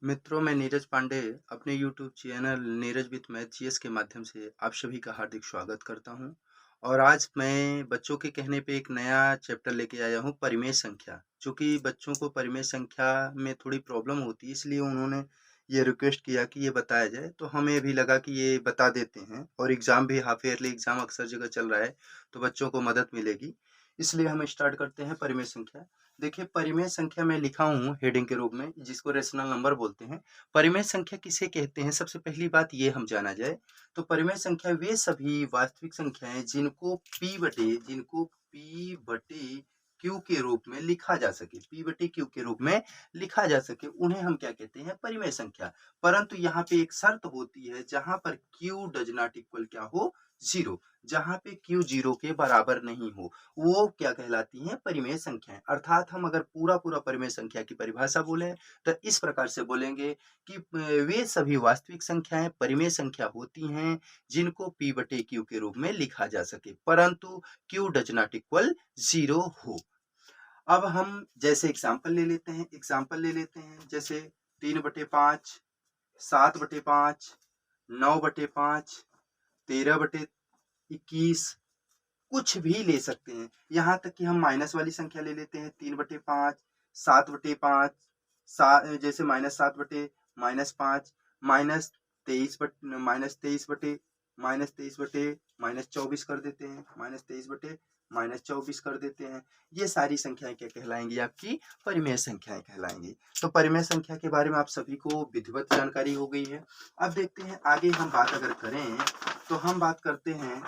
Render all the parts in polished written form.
मित्रों, मैं नीरज पांडे अपने YouTube channel Neeraj with math GS के माध्यम से आप सभी का हार्दिक स्वागत करता हूं। और आज मैं बच्चों के कहने पे एक नया चैप्टर लेके आया हूं, परिमेय संख्या। चूंकि बच्चों को परिमेय संख्या में थोड़ी प्रॉब्लम होती है, इसलिए उन्होंने ये रिक्वेस्ट किया कि ये बताया जाए, तो हमें भी लगा कि ये बता देते हैं। और एग्ज़ाम भी हाफ ईयरली एग्ज़ाम अक्सर जगह चल रहा है, तो बच्चों को मदद मिलेगी। इसलिए हम स्टार्ट करते हैं परिमेय संख्या। देखिए, परिमेय संख्या मैं लिखा हूँ हेडिंग के रूप में, जिसको रेशनल नंबर बोलते हैं। परिमेय संख्या किसे कहते हैं, सबसे पहली बात ये हम जाना जाए। तो परिमेय संख्या वे सभी वास्तविक संख्याएं जिनको p बटे q के रूप में लिखा जा सके, p बटे q के रूप में लिखा जा सके, उन्हें हम क्या कहते हैं, परिमेय संख्या। परंतु यहाँ पे एक शर्त होती है, जहां पर q डज नॉट इक्वल क्या हो, जीरो। जहां पे q जीरो के बराबर नहीं हो, वो क्या कहलाती हैं, परिमेय संख्याएं। अर्थात हम अगर पूरा परिमेय संख्या की परिभाषा बोले तो इस प्रकार से बोलेंगे कि वे सभी वास्तविक संख्याएं परिमेय संख्या होती हैं, जिनको p बटे q के रूप में लिखा जा सके, परंतु q does not equal zero हो। अब हम जैसे एग्जाम्पल ले लेते हैं, जैसे 3/5, 7/5, 9/5, 13/21, कुछ भी ले सकते हैं। यहाँ तक कि हम माइनस वाली संख्या ले लेते हैं, 3/5, 7/5, जैसे -7/-5, -23/-24 कर देते हैं, -23/-24 कर देते हैं। ये सारी संख्याएं क्या कहलाएंगी, आपकी परिमेय संख्याएं कहलाएंगी। तो परिमेय संख्या के बारे में आप सभी को विधिवत जानकारी हो गई है। अब देखते हैं आगे हम बात अगर करें, तो हम बात करते हैं,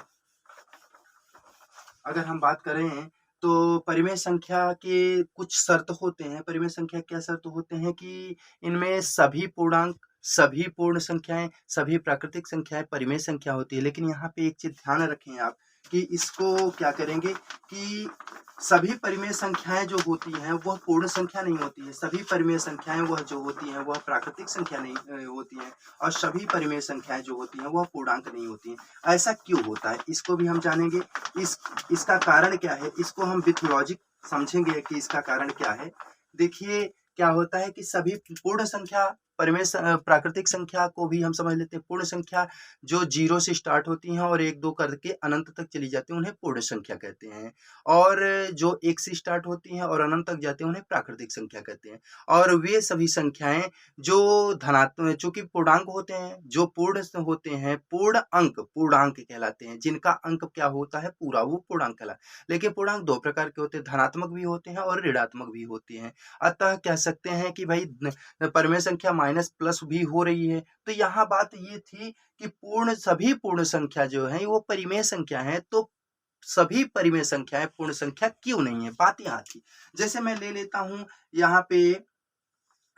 अगर हम बात करें तो परिमेय संख्या के कुछ शर्त होते हैं। परिमेय संख्या क्या शर्त होते हैं कि इनमें सभी पूर्णांक, सभी पूर्ण संख्याएं, सभी प्राकृतिक संख्याएं परिमेय संख्या होती है। लेकिन यहाँ पे एक चीज ध्यान रखें आप, कि इसको क्या करेंगे कि सभी परिमेय संख्याएं जो होती हैं वह पूर्ण संख्या नहीं होती है। सभी परिमेय संख्याएं वह जो होती हैं वह प्राकृतिक संख्या नहीं होती हैं। और सभी परिमेय संख्याएं जो होती हैं वह पूर्णांक नहीं होती हैं। ऐसा क्यों होता है, इसको भी हम जानेंगे। इसका कारण क्या है, इसको हम विथ लॉजिक समझेंगे कि इसका कारण क्या है। देखिए, क्या होता है कि सभी पूर्ण संख्या, प्राकृतिक संख्या को भी हम समझ लेते हैं। पूर्ण संख्या जो जीरो से स्टार्ट होती हैं और 1 2 करके अनंत तक चली जाती हैं, उन्हें पूर्ण संख्या कहते हैं। और जो 1 से स्टार्ट होती हैं और अनंत तक जाती हैं, उन्हें प्राकृतिक संख्या कहते हैं। और वे सभी संख्याएं जो धनात्मक, चूंकि पूर्णांक होते हैं, जो पूर्ण होते हैं, पूर्णांक कहलाते हैं। जिनका अंक क्या होता है, पूरा, वो पूर्णांक कहलाता है। लेकिन पूर्णांक दो प्रकार के होते हैं, धनात्मक भी होते हैं और ऋणात्मक भी होते हैं। अतः कह सकते हैं कि भाई परिमेय संख्या माइनस प्लस भी हो रही है। तो यहाँ बात ये थी कि सभी पूर्ण संख्या जो है वो परिमेय संख्या है। तो सभी परिमेय संख्याएं पूर्ण संख्या क्यों नहीं है, बात यहाँ थी। जैसे मैं ले लेता हूं यहाँ पे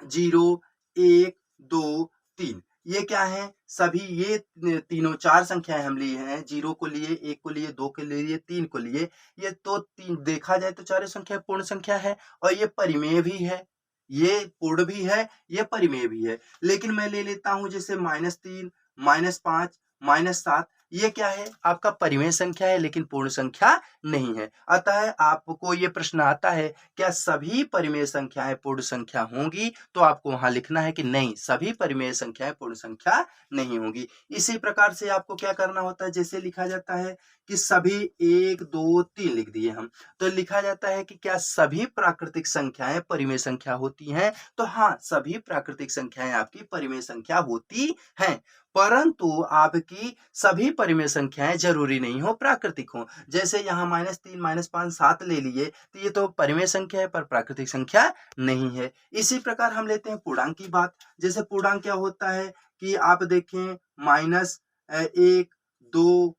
0, 1, 2, 3, ये क्या है, सभी ये तीनों चार संख्याएं हम लिए हैं। 0 को लिए, 1 को लिए, 2 को लिए, 3 को लिए। ये तो तीन देखा जाए तो चारों संख्या पूर्ण संख्या है, और ये परिमेय भी है। ये पूर्ण भी है, ये परिमेय भी है। लेकिन मैं ले लेता हूं जैसे -3, -5, -7, ये क्या है, आपका परिमेय संख्या है लेकिन पूर्ण संख्या नहीं है। अतः आपको ये प्रश्न आता है, क्या सभी परिमेय संख्याएं पूर्ण संख्या होंगी, तो आपको वहां लिखना है कि नहीं, सभी परिमेय संख्याएं पूर्ण संख्या नहीं होंगी। इसी प्रकार से आपको क्या करना होता है, जैसे लिखा जाता है कि सभी 1 2 3 लिख दिए हम, तो लिखा जाता है कि क्या सभी प्राकृतिक संख्याएं परिमेय संख्या होती हैं, तो हाँ, सभी प्राकृतिक संख्याएं आपकी परिमेय संख्या होती हैं। परंतु आपकी सभी परिमेय संख्याएं जरूरी नहीं हो प्राकृतिक हो। जैसे यहाँ -3, -5, 7 ले लिए, तो ये तो परिमेय संख्या है पर प्राकृतिक संख्या नहीं है। इसी प्रकार हम लेते हैं पूर्णांक की बात। जैसे पूर्णांक क्या होता है कि आप देखें, -1, 2,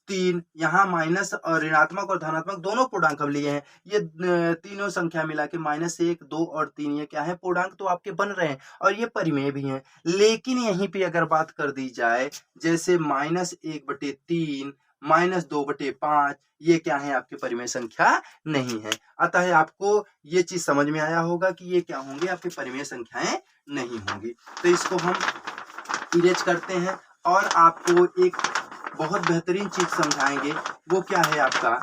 3, यहाँ माइनस और ऋणात्मक और धनात्मक दोनों पूर्णांक हम लिए हैं। ये तीनों संख्या मिला के -1, 2 और 3, ये क्या है, पूर्णांक तो आपके बन रहे हैं और ये परिमेय भी हैं। लेकिन यहीं पे अगर बात कर दी जाए, जैसे -1/3, -2/5, ये क्या है, आपके परिमेय संख्या नहीं है। अतः आपको ये चीज समझ में आया होगा कि ये क्या होंगे, आपके परिमेय संख्याएं नहीं होंगी। तो इसको हम इरेज करते हैं और आपको एक बहुत बेहतरीन चीज समझाएंगे। वो क्या है आपका,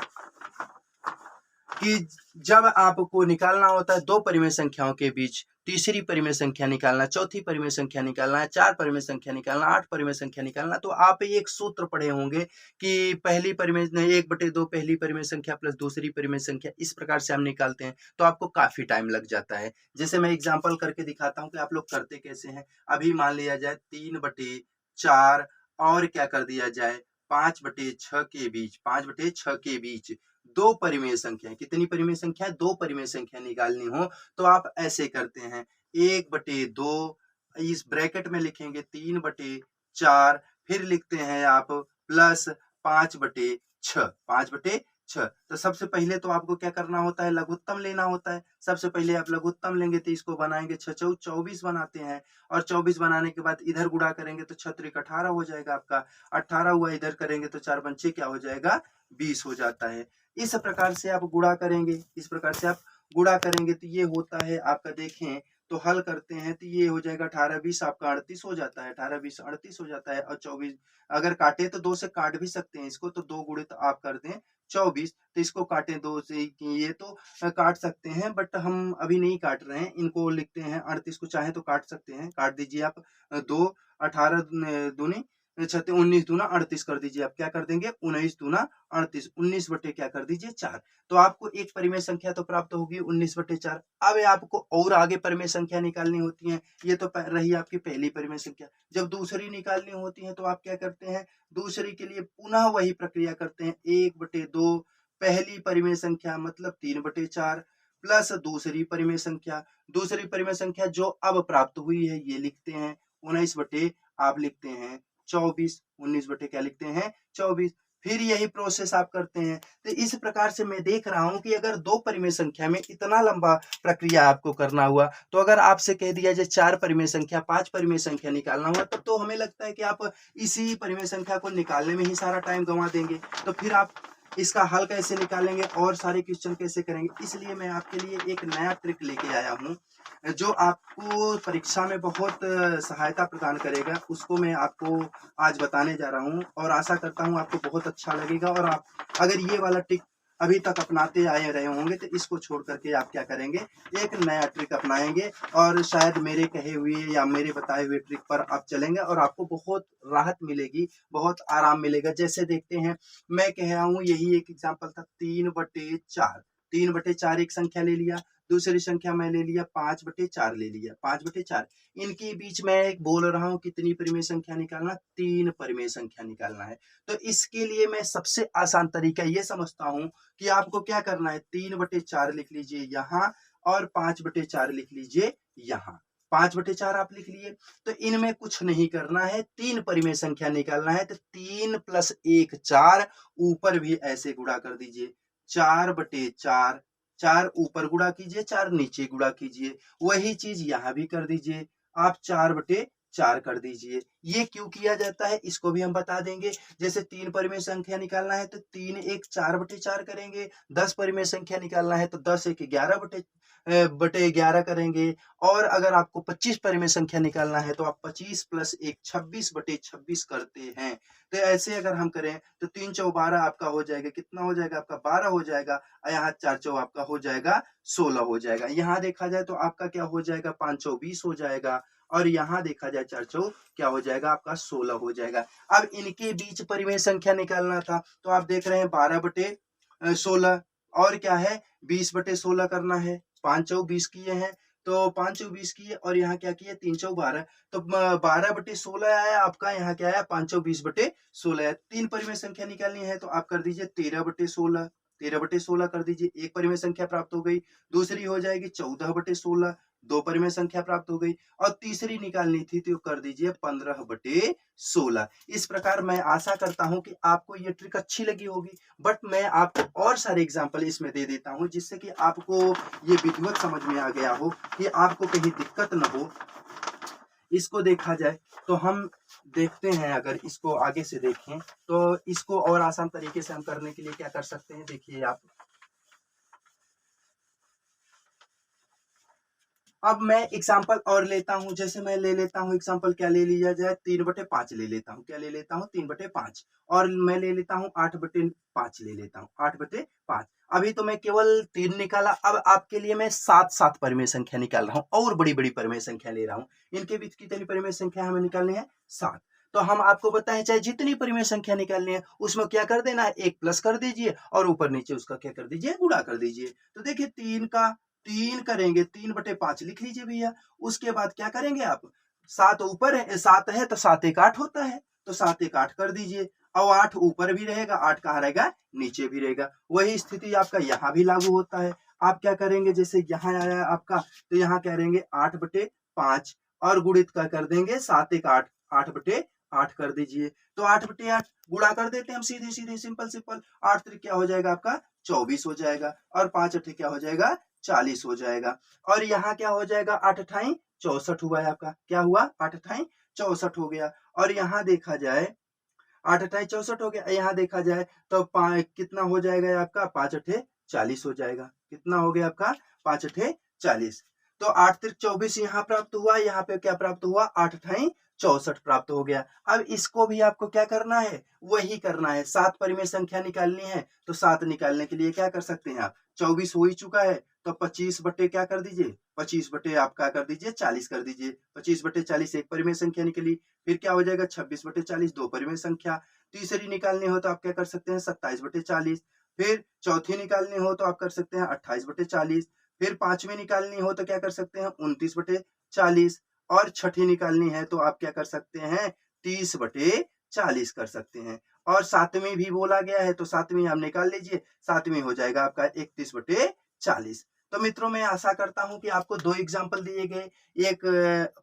कि जब आपको निकालना होता है दो परिमेय संख्याओं के बीच तीसरी परिमेय संख्या निकालना, चौथी परिमेय संख्या निकालना है, 4 परिमेय संख्या निकालना, 8 परिमेय संख्या निकालना, तो आप एक सूत्र पढ़े होंगे कि पहली परिमेय 1/2 पहली परिमेय संख्या प्लस दूसरी परिमेय संख्या, इस प्रकार से हम निकालते हैं, तो आपको काफी टाइम लग जाता है। जैसे मैं एग्जांपल करके दिखाता हूँ कि आप लोग करते कैसे हैं। अभी मान लिया जाए 3/4 और क्या कर दिया जाए 5/6 के बीच, 5/6 के बीच दो परिमेय संख्या, कितनी परिमेय संख्या है, दो परिमेय संख्या निकालनी हो तो आप ऐसे करते हैं 1/2, इस ब्रैकेट में लिखेंगे 3/4, फिर लिखते हैं आप प्लस 5/6, 5/6। तो सबसे पहले तो आपको क्या करना होता है, लघुत्तम लेना होता है। सबसे पहले आप लघुत्तम लेंगे तो इसको बनाएंगे 6 चौक 24 बनाते हैं, और 24 बनाने के बाद इधर गुणा करेंगे तो 6 त्रिक 18 हो जाएगा आपका, 18 हुआ, इधर करेंगे तो 4 पंचे क्या हो जाएगा 20 हो जाता है। इस प्रकार से आप गुणा करेंगे, इस प्रकार से आप गुणा करेंगे तो ये होता है आपका, देखें तो हल करते हैं तो ये हो जाएगा 18-20 आपका 38 हो जाता है, 18-20 38 हो जाता है, और 24 अगर काटे तो 2 से काट भी सकते हैं इसको, तो 2 गुणित आप कर दें 24, तो इसको काटें 2 से, ये तो काट सकते हैं बट हम अभी नहीं काट रहे हैं, इनको लिखते हैं 38 को, चाहे तो काट सकते हैं, काट दीजिए आप 2, 18 दूनी 19 दूना 38 कर दीजिए, आप क्या कर देंगे 19 दूना 38, 19 बटे क्या कर दीजिए 4, तो आपको एक परिमेय संख्या तो प्राप्त होगी 19/4। अब आपको और आगे परिमेय संख्या निकालनी होती है, ये तो रही आपकी पहली परिमेय संख्या। जब दूसरी निकालनी होती है तो आप क्या करते हैं, दूसरी के लिए पुनः वही प्रक्रिया करते हैं, 1/2 पहली परिमेय संख्या मतलब 3/4 प्लस दूसरी परिमेय संख्या, दूसरी परिमेय संख्या जो अब प्राप्त हुई है ये लिखते हैं 19 बटे, आप लिखते हैं 24, 19 बटे क्या लिखते हैं 24, फिर यही प्रोसेस आप करते हैं। तो इस प्रकार से मैं देख रहा हूं कि अगर दो परिमेय संख्या में इतना लंबा प्रक्रिया आपको करना हुआ, तो अगर आपसे कह दिया जाए 4 परिमेय संख्या 5 परिमेय संख्या निकालना हुआ, तब तो हमें लगता है कि आप इसी परिमेय संख्या को निकालने में ही सारा टाइम गंवा देंगे, तो फिर आप इसका हल कैसे निकालेंगे और सारे क्वेश्चन कैसे करेंगे। इसलिए मैं आपके लिए एक नया ट्रिक लेके आया हूं जो आपको परीक्षा में बहुत सहायता प्रदान करेगा, उसको मैं आपको आज बताने जा रहा हूं, और आशा करता हूं आपको बहुत अच्छा लगेगा। और आप अगर ये वाला ट्रिक अभी तक अपनाते आए रहे होंगे तो इसको छोड़ करके आप क्या करेंगे, एक नया ट्रिक अपनाएंगे, और शायद मेरे कहे हुए या मेरे बताए हुए ट्रिक पर आप चलेंगे और आपको बहुत राहत मिलेगी, बहुत आराम मिलेगा। जैसे देखते हैं, मैं कह रहा हूं यही एक एग्जाम्पल था, 3/4, 3/4 एक संख्या ले लिया, दूसरी संख्या मैं ले लिया 5/4 ले लिया, 5/4, इनके बीच में एक बोल रहा हूं कितनी परिमेय संख्या निकालना, 3 परिमेय संख्या निकालना है। तो इसके लिए मैं सबसे आसान तरीका ये समझता हूं कि आपको क्या करना है, 3/4 लिख लीजिए यहाँ, और 5/4 लिख लीजिए यहाँ। 5/4 आप लिख लिए, तो इनमें कुछ नहीं करना है, 3 परिमेय संख्या निकालना है, तो 3 + 1 4, ऊपर भी ऐसे गुणा कर दीजिए, 4/4, 4 ऊपर गुणा कीजिए, 4 नीचे गुणा कीजिए, वही चीज यहां भी कर दीजिए, आप 4/4 कर दीजिए। ये क्यों किया जाता है इसको भी हम बता देंगे। जैसे 3 परिमेय संख्या निकालना है तो 3 1 4/4 करेंगे, 10 परिमेय संख्या निकालना है तो 10 1 11/11 करेंगे, और अगर आपको 25 परिमेय संख्या निकालना है तो आप 25 + 1 26/26 करते हैं। तो ऐसे अगर हम करें तो 3 चौ 12 आपका हो जाएगा, कितना हो जाएगा आपका 12 हो जाएगा, और यहाँ 4 चौ आपका हो जाएगा 16 हो जाएगा। यहाँ देखा जाए तो आपका क्या हो जाएगा, 5 चौ 20 हो जाएगा, और यहाँ देखा जाए 4 चौ क्या हो जाएगा आपका 16 हो जाएगा। अब इनके बीच परिमेय संख्या निकालना था, तो आप देख रहे हैं 12/16, और क्या है 20/16 करना है, 5 चौ 20 किए हैं, तो 5 चौ 20 किए, और यहाँ क्या किए 3 चौ 12, तो 12/16 आया आपका, यहाँ क्या आया 5 चौ 20/16 है। 3 परिमेय संख्या निकालनी है तो आप कर दीजिए 13/16, 13/16 कर दीजिए, एक परिमेय संख्या प्राप्त हो गई। दूसरी हो जाएगी 14/16, 2 परिमेय संख्या प्राप्त हो गई, और तीसरी निकालनी थी तो कर दीजिए 15/16। इस प्रकार मैं आशा करता हूं कि आपको ये ट्रिक अच्छी लगी होगी, बट मैं आपको और सारे एग्जाम्पल इसमें दे देता हूं जिससे कि आपको ये विधिवत समझ में आ गया हो, कि आपको कहीं दिक्कत न हो। इसको देखा जाए तो हम देखते हैं, अगर इसको आगे से देखें तो इसको और आसान तरीके से हम करने के लिए क्या कर सकते हैं, देखिए आप। अब मैं एग्जाम्पल और लेता हूं, जैसे मैं ले लेता हूं एग्जाम्पल, क्या ले लिया जाए 3/5 ले लेता हूं, क्या ले लेता हूं 3/5, और मैं ले लेता हूं 8/5 ले लेता हूं, 8/5। अभी तो मैं केवल 3 निकाला, अब आपके लिए मैं 7 परिमेय संख्या निकाल रहा हूँ और बड़ी-बड़ी परिमेय संख्या ले रहा हूँ। इनके बीच कितनी परिमेय संख्या हमें निकालनी है? 7। तो हम आपको बताएं चाहे जितनी परिमेय संख्या निकालनी है उसमें क्या कर देना है, 1 प्लस कर दीजिए और ऊपर नीचे उसका क्या कर दीजिए, गुणा कर दीजिए। तो देखिए 3 का 3 करेंगे, 3/5 लिख लीजिए भैया। उसके बाद क्या करेंगे आप, 7 ऊपर है, 7 है तो 7 एक 8 होता है, तो 7 एक 8 कर दीजिए। और 8 ऊपर भी रहेगा, 8 कहाँ रहेगा, नीचे भी रहेगा। वही स्थिति आपका यहाँ भी लागू होता है। आप क्या करेंगे, जैसे यहाँ आया आपका, तो यहाँ क्या करेंगे 8/5 और गुणित का कर देंगे 7 एक 8, 8/8 कर दीजिए। तो 8/8 गुणा कर देते हैं हम सीधे सीधे, सिंपल सिंपल। 8 त्रिक क्या हो जाएगा आपका, 24 हो जाएगा और 5 अठे क्या हो जाएगा, 40 हो जाएगा। और यहाँ क्या हो जाएगा, 8 अठाई 64 हुआ है आपका। क्या हुआ, 8 अठाई 64 हो गया। और यहाँ देखा जाए 8 अठाई 64 हो गया, यहाँ देखा जाए तो कितना हो जाएगा आपका, 5 अठे 40 हो जाएगा। कितना हो गया आपका, 5 अठे 40। तो 8 त्रिक 24 यहाँ प्राप्त हुआ, यहाँ पे क्या प्राप्त हुआ, 8 अठाई 64 प्राप्त हो गया। अब इसको भी आपको क्या करना है, वही करना है। 7 परिमेय संख्या निकालनी है, तो 7 निकालने के लिए क्या कर सकते हैं आप, 24 हो ही चुका है तो 25 बटे क्या कर दीजिए, 25 बटे आप क्या कर दीजिए, 40 कर दीजिए। 25 बटे 40 एक परिमेय संख्या निकली। फिर क्या हो जाएगा, 26 बटे 40 दो परिमेय संख्या। तीसरी निकालनी हो तो आप क्या कर सकते हैं, 27 बटे 40। फिर चौथी निकालनी हो तो आप कर सकते हैं 28 बटे 40। फिर पांचवी निकालनी हो तो क्या कर सकते हैं, 29 बटे 40। और छठी निकालनी है तो आप क्या कर सकते हैं, 30 बटे 40 कर सकते हैं। और सातवीं भी बोला गया है तो सातवीं आप निकाल लीजिए, सातवीं हो जाएगा आपका 31 बटे 40। तो मित्रों मैं आशा करता हूं कि आपको 2 एग्जाम्पल दिए गए, एक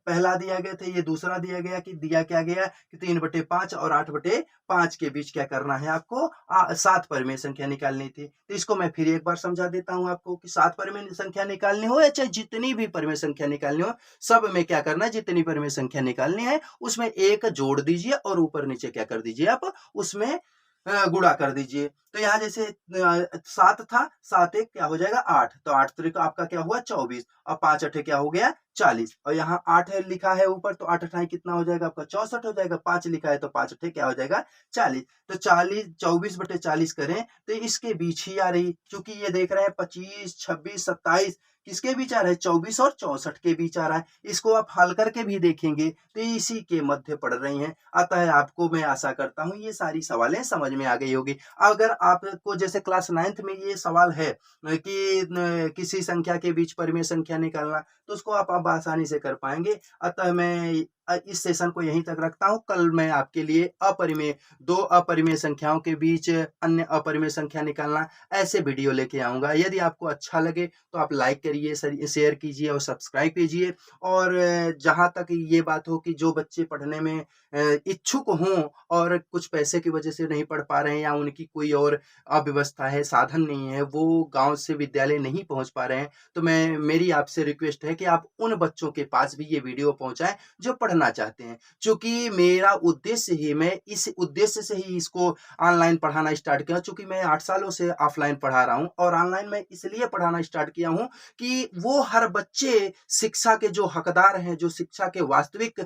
पहला दिया गया था, ये दूसरा दिया गया कि दिया क्या गया कि 3/5 और 8/5 के बीच क्या करना है आपको, 7 परिमेय संख्या निकालनी थी। तो इसको मैं फिर एक बार समझा देता हूं आपको कि 7 परिमेय संख्या निकालनी हो या चाहे जितनी भी परिमेय संख्या निकालनी हो, सब में क्या करना है, जितनी परिमेय संख्या निकालनी है उसमें एक जोड़ दीजिए और ऊपर नीचे क्या कर दीजिए आप, उसमें गुणा कर दीजिए। तो यहाँ जैसे 7 था, 7 एक क्या हो जाएगा 8, तो 8 त्रिक आपका क्या हुआ 24 और 5 अठे क्या हो गया 40। और यहाँ 8 है लिखा है ऊपर, तो 8 अठाई कितना हो जाएगा आपका 64 हो जाएगा। 5 लिखा है तो 5 अठे क्या हो जाएगा 40। तो 40 24 बटे 40 करें तो इसके बीच ही आ रही, क्योंकि ये देख रहे हैं 25 26 27 किसके बीच आ रहा है, 24 और 64 के बीच आ रहा है। इसको आप हल करके भी देखेंगे तो इसी के मध्य पड़ रही हैं। अतः आपको मैं आशा करता हूं ये सारी सवालें समझ में आ गई होगी। अगर आपको जैसे क्लास 9th में ये सवाल है कि किसी संख्या के बीच परिमेय संख्या निकालना, तो उसको आप आसानी से कर पाएंगे। अतः मैं इस सेशन को यहीं तक रखता हूं। कल मैं आपके लिए दो अपरिमेय संख्याओं के बीच अन्य अपरिमेय संख्या निकालना ऐसे वीडियो लेके आऊंगा। यदि आपको अच्छा लगे तो आप लाइक करिए, शेयर कीजिए और सब्सक्राइब कीजिए। और जहां तक ये बात हो कि जो बच्चे पढ़ने में इच्छुक हों और कुछ पैसे की वजह से नहीं पढ़ पा रहे हैं या उनकी कोई और अव्यवस्था है, साधन नहीं है, वो गांव से विद्यालय नहीं पहुंच पा रहे हैं, तो मेरी आपसे रिक्वेस्ट है कि आप उन बच्चों के पास भी ये वीडियो पहुंचाएं जो पढ़ना चाहते हैं। क्योंकि मेरा उद्देश्य ही, मैं इस उद्देश्य से ही इसको ऑनलाइन पढ़ाना स्टार्ट किया। चूंकि मैं 8 सालों से ऑफलाइन पढ़ा रहा हूं और ऑनलाइन में इसलिए पढ़ाना स्टार्ट किया हूं कि वो हर बच्चे शिक्षा के जो हकदार हैं, जो शिक्षा के वास्तविक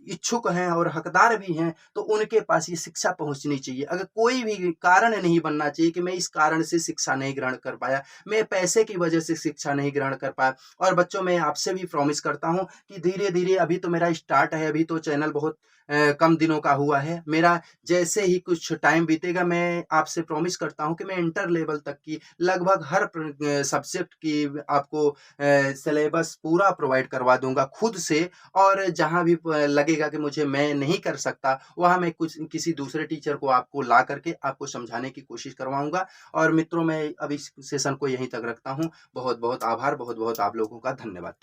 इच्छुक हैं और हकदार भी हैं, तो उनके पास ये शिक्षा पहुंचनी चाहिए। अगर कोई भी कारण नहीं बनना चाहिए कि मैं इस कारण से शिक्षा नहीं ग्रहण कर पाया, मैं पैसे की वजह से शिक्षा नहीं ग्रहण कर पाया। और बच्चों मैं आपसे भी प्रॉमिस करता हूं कि धीरे धीरे, अभी तो मेरा स्टार्ट है, अभी तो चैनल बहुत कम दिनों का हुआ है मेरा, जैसे ही कुछ टाइम बीतेगा मैं आपसे प्रॉमिस करता हूं कि मैं इंटर लेवल तक की लगभग हर सब्जेक्ट की आपको सिलेबस पूरा प्रोवाइड करवा दूंगा खुद से। और जहां भी लगेगा कि मुझे मैं नहीं कर सकता, वहां मैं कुछ किसी दूसरे टीचर को आपको ला करके आपको समझाने की कोशिश करवाऊंगा। और मित्रों मैं अब इस सेशन को यहीं तक रखता हूं। बहुत बहुत आभार, बहुत बहुत आप लोगों का धन्यवाद।